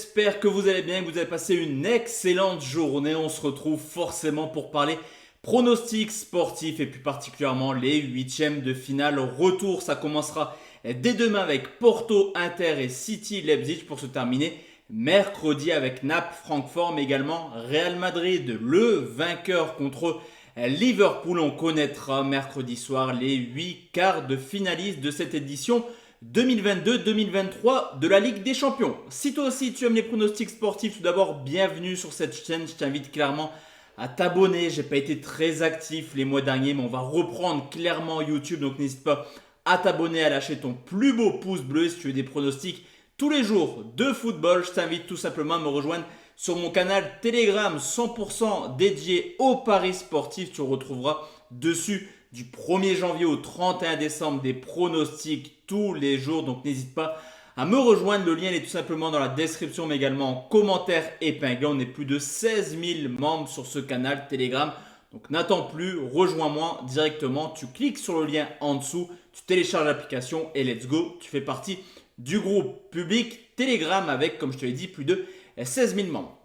j'espère que vous allez bien, que vous avez passé une excellente journée. On se retrouve forcément pour parler pronostics sportifs et plus particulièrement les huitièmes de finale retour. Ça commencera dès demain avec Porto, Inter et City Leipzig pour se terminer mercredi avec Naples, Francfort, mais également Real Madrid, le vainqueur contre Liverpool. On connaîtra mercredi soir les 8 quarts de finalistes de cette édition 2022-2023 de la Ligue des Champions. Si toi aussi tu aimes les pronostics sportifs, tout d'abord bienvenue sur cette chaîne. Je t'invite clairement à t'abonner. J'ai pas été très actif les mois derniers, mais on va reprendre clairement YouTube. Donc n'hésite pas à t'abonner, à lâcher ton plus beau pouce bleu si tu veux des pronostics tous les jours de football. Je t'invite tout simplement à me rejoindre sur mon canal Telegram 100% dédié aux paris sportifs. Tu retrouveras dessus du 1er janvier au 31 décembre des pronostics tous les jours. Donc n'hésite pas à me rejoindre. Le lien est tout simplement dans la description, mais également en commentaire épinglé. On est plus de 16 000 membres sur ce canal Telegram. Donc n'attends plus, rejoins-moi directement. Tu cliques sur le lien en dessous, tu télécharges l'application et let's go. Tu fais partie du groupe public Telegram avec, comme je te l'ai dit, plus de 16 000 membres.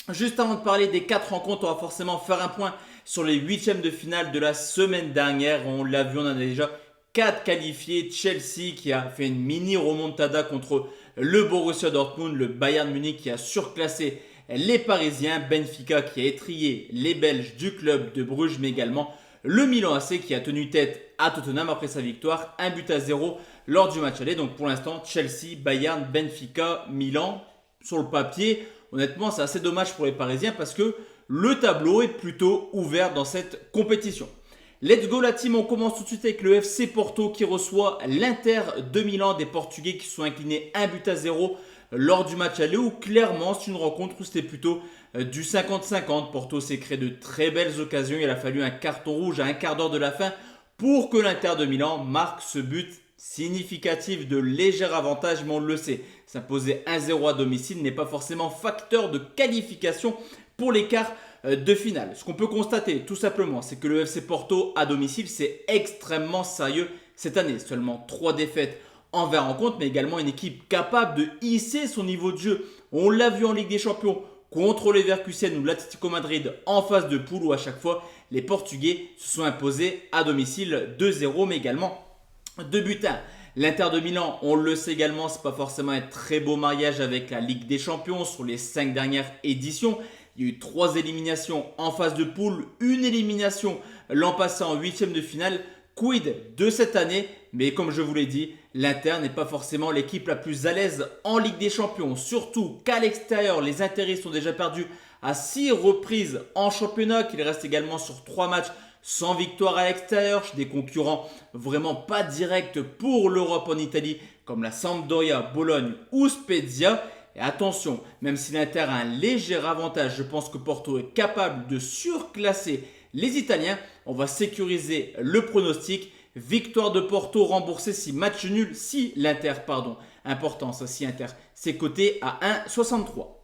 Juste avant de parler des 4 rencontres, on va forcément faire un point sur les huitièmes de finale de la semaine dernière. On l'a vu, on a déjà 4 qualifiés. Chelsea qui a fait une mini remontada contre le Borussia Dortmund, le Bayern Munich qui a surclassé les Parisiens, Benfica qui a étrillé les Belges du club de Bruges, mais également le Milan AC qui a tenu tête à Tottenham après sa victoire, 1-0 lors du match aller. Donc pour l'instant, Chelsea, Bayern, Benfica, Milan, sur le papier, honnêtement c'est assez dommage pour les Parisiens parce que le tableau est plutôt ouvert dans cette compétition. Let's go la team, on commence tout de suite avec le FC Porto qui reçoit l'Inter de Milan, des Portugais qui sont inclinés 1-0 lors du match aller, où clairement c'est une rencontre où c'était plutôt du 50-50. Porto s'est créé de très belles occasions, il a fallu un carton rouge à un quart d'heure de la fin pour que l'Inter de Milan marque ce but significatif de léger avantage, mais on le sait, s'imposer 1-0 à domicile n'est pas forcément facteur de qualification pour les quarts de finale. Ce qu'on peut constater tout simplement, c'est que le FC Porto à domicile, c'est extrêmement sérieux cette année. Seulement 3 défaites en 20 rencontres, mais également une équipe capable de hisser son niveau de jeu. On l'a vu en Ligue des Champions contre les Leverkusen ou l'Atlético Madrid en phase de poule, où à chaque fois les Portugais se sont imposés à domicile 2-0, mais également 2 buts 1. L'Inter de Milan, on le sait également, c'est pas forcément un très beau mariage avec la Ligue des Champions sur les 5 dernières éditions. Il y a eu 3 éliminations en phase de poule, une élimination l'an passé en 8e de finale. Quid de cette année? Mais comme je vous l'ai dit, l'Inter n'est pas forcément l'équipe la plus à l'aise en Ligue des Champions. Surtout qu'à l'extérieur, les Interistes ont déjà perdu à 6 reprises en championnat, qu'il reste également sur 3 matchs sans victoire à l'extérieur, chez des concurrents vraiment pas directs pour l'Europe en Italie, comme la Sampdoria, Bologne ou Spezia. Et attention, même si l'Inter a un léger avantage, je pense que Porto est capable de surclasser les Italiens. On va sécuriser le pronostic. Victoire de Porto remboursée si match nul, si l'Inter, important ça, si Inter, c'est coté à 1,63.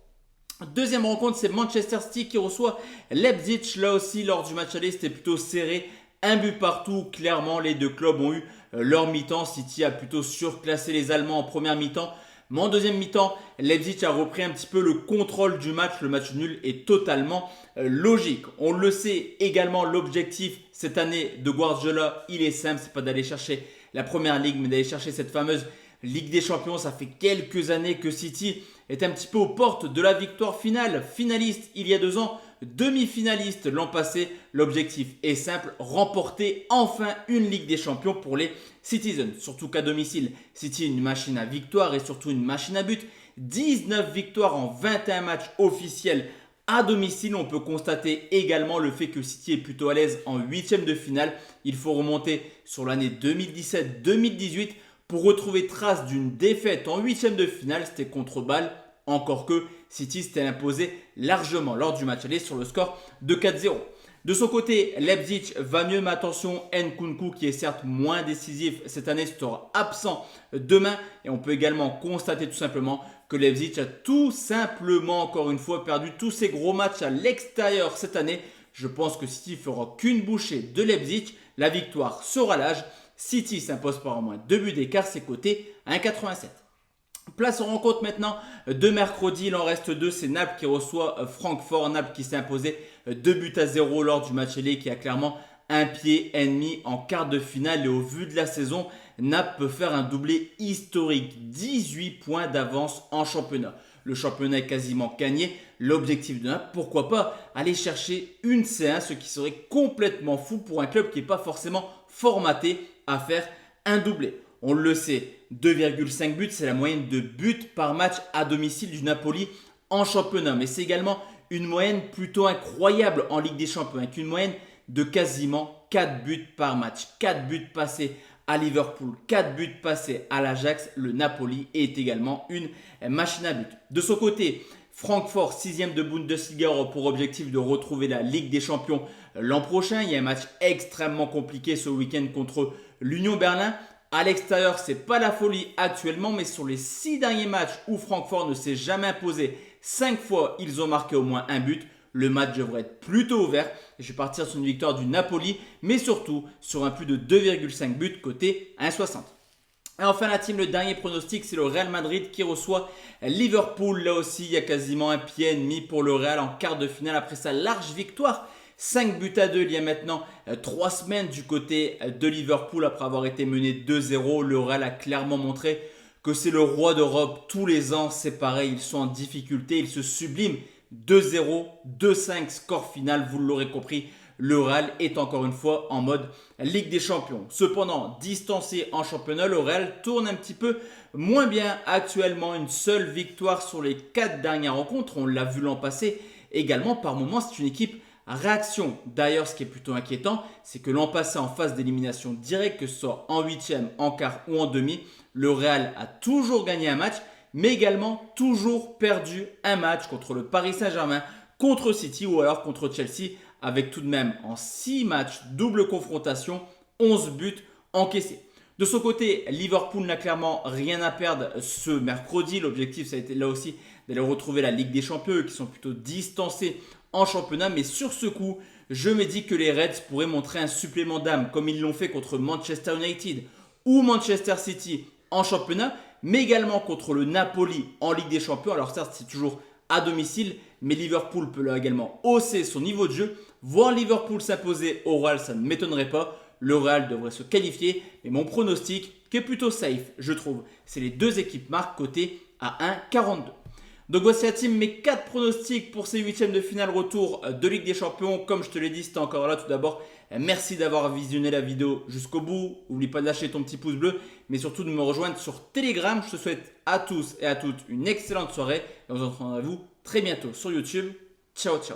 Deuxième rencontre, c'est Manchester City qui reçoit Leipzig. Là aussi, lors du match aller, c'était plutôt serré. Un but partout. Clairement, les deux clubs ont eu leur mi-temps. City a plutôt surclassé les Allemands en première mi-temps. Mais en deuxième mi-temps, Leipzig a repris un petit peu le contrôle du match. Le match nul est totalement logique. On le sait également, l'objectif cette année de Guardiola, il est simple. C'est pas d'aller chercher la première ligue, mais d'aller chercher cette fameuse Ligue des Champions. Ça fait quelques années que City est un petit peu aux portes de la victoire finale. Finaliste il y a 2 ans, demi-finaliste l'an passé. L'objectif est simple, remporter enfin une Ligue des Champions pour les Citizens. Surtout qu'à domicile, City est une machine à victoire et surtout une machine à but. 19 victoires en 21 matchs officiels à domicile. On peut constater également le fait que City est plutôt à l'aise en 8e de finale. Il faut remonter sur l'année 2017-2018 pour retrouver trace d'une défaite en 8e de finale. C'était contre Bâle, encore que City s'était imposé largement lors du match aller sur le score de 4-0. De son côté, Leipzig va mieux, mais attention, Nkunku qui est certes moins décisif cette année sera absent demain. Et on peut également constater tout simplement que Leipzig a tout simplement encore une fois perdu tous ses gros matchs à l'extérieur cette année. Je pense que City fera qu'une bouchée de Leipzig. La victoire sera l'âge. City s'impose par au moins 2 buts d'écart, c'est coté à 1,87. Place aux rencontres maintenant de mercredi. Il en reste deux. C'est Naples qui reçoit Francfort. Naples qui s'est imposé 2-0 lors du match aller, qui a clairement un pied ennemi en quart de finale. Et au vu de la saison, Naples peut faire un doublé historique. 18 points d'avance en championnat. Le championnat est quasiment gagné. L'objectif de Naples, pourquoi pas aller chercher une C1, ce qui serait complètement fou pour un club qui n'est pas forcément formaté à faire un doublé. On le sait, 2,5 buts, c'est la moyenne de buts par match à domicile du Napoli en championnat. Mais c'est également une moyenne plutôt incroyable en Ligue des Champions, avec une moyenne de quasiment 4 buts par match. 4 buts passés à Liverpool, 4 buts passés à l'Ajax. Le Napoli est également une machine à but. De son côté, Francfort, 6e de Bundesliga, aura pour objectif de retrouver la Ligue des Champions l'an prochain. Il y a un match extrêmement compliqué ce week-end contre l'Union Berlin. À l'extérieur, c'est pas la folie actuellement, mais sur les 6 derniers matchs où Francfort ne s'est jamais imposé, 5 fois ils ont marqué au moins un but. Le match devrait être plutôt ouvert. Je vais partir sur une victoire du Napoli, mais surtout sur un plus de 2,5 buts côté 1,60. Et enfin la team, le dernier pronostic, c'est le Real Madrid qui reçoit Liverpool. Là aussi, il y a quasiment un pied ennemi pour le Real en quart de finale après sa large victoire. 5 buts à 2 il y a maintenant 3 semaines du côté de Liverpool après avoir été mené 2-0. Le Real a clairement montré que c'est le roi d'Europe. Tous les ans, c'est pareil, ils sont en difficulté, ils se subliment. 2-0, 2-5 score final, vous l'aurez compris. Le Real est encore une fois en mode Ligue des Champions. Cependant, distancé en championnat, le Real tourne un petit peu moins bien actuellement. Une seule victoire sur les 4 dernières rencontres. On l'a vu l'an passé. Également, par moments, c'est une équipe à réaction. D'ailleurs, ce qui est plutôt inquiétant, c'est que l'an passé, en phase d'élimination directe, que ce soit en 8e, en quart ou en demi, le Real a toujours gagné un match, mais également toujours perdu un match contre le Paris Saint-Germain, contre City ou alors contre Chelsea, avec tout de même en 6 matchs double confrontation, 11 buts encaissés. De son côté, Liverpool n'a clairement rien à perdre ce mercredi. L'objectif, ça a été là aussi d'aller retrouver la Ligue des Champions, qui sont plutôt distancés en championnat. Mais sur ce coup, je me dis que les Reds pourraient montrer un supplément d'âme, comme ils l'ont fait contre Manchester United ou Manchester City en championnat, mais également contre le Napoli en Ligue des Champions. Alors certes, c'est toujours à domicile, mais Liverpool peut là également hausser son niveau de jeu. Voir Liverpool s'imposer au Real, ça ne m'étonnerait pas. Le Real devrait se qualifier, mais mon pronostic, qui est plutôt safe, je trouve, c'est les deux équipes marques cotées à 1,42. Donc voici la team, mes 4 pronostics pour ces 8e de finale retour de Ligue des Champions. Comme je te l'ai dit, si tu es encore là, tout d'abord, merci d'avoir visionné la vidéo jusqu'au bout. N'oublie pas de lâcher ton petit pouce bleu, mais surtout de me rejoindre sur Telegram. Je te souhaite à tous et à toutes une excellente soirée. Et on se retrouve à vous très bientôt sur YouTube. Ciao, ciao.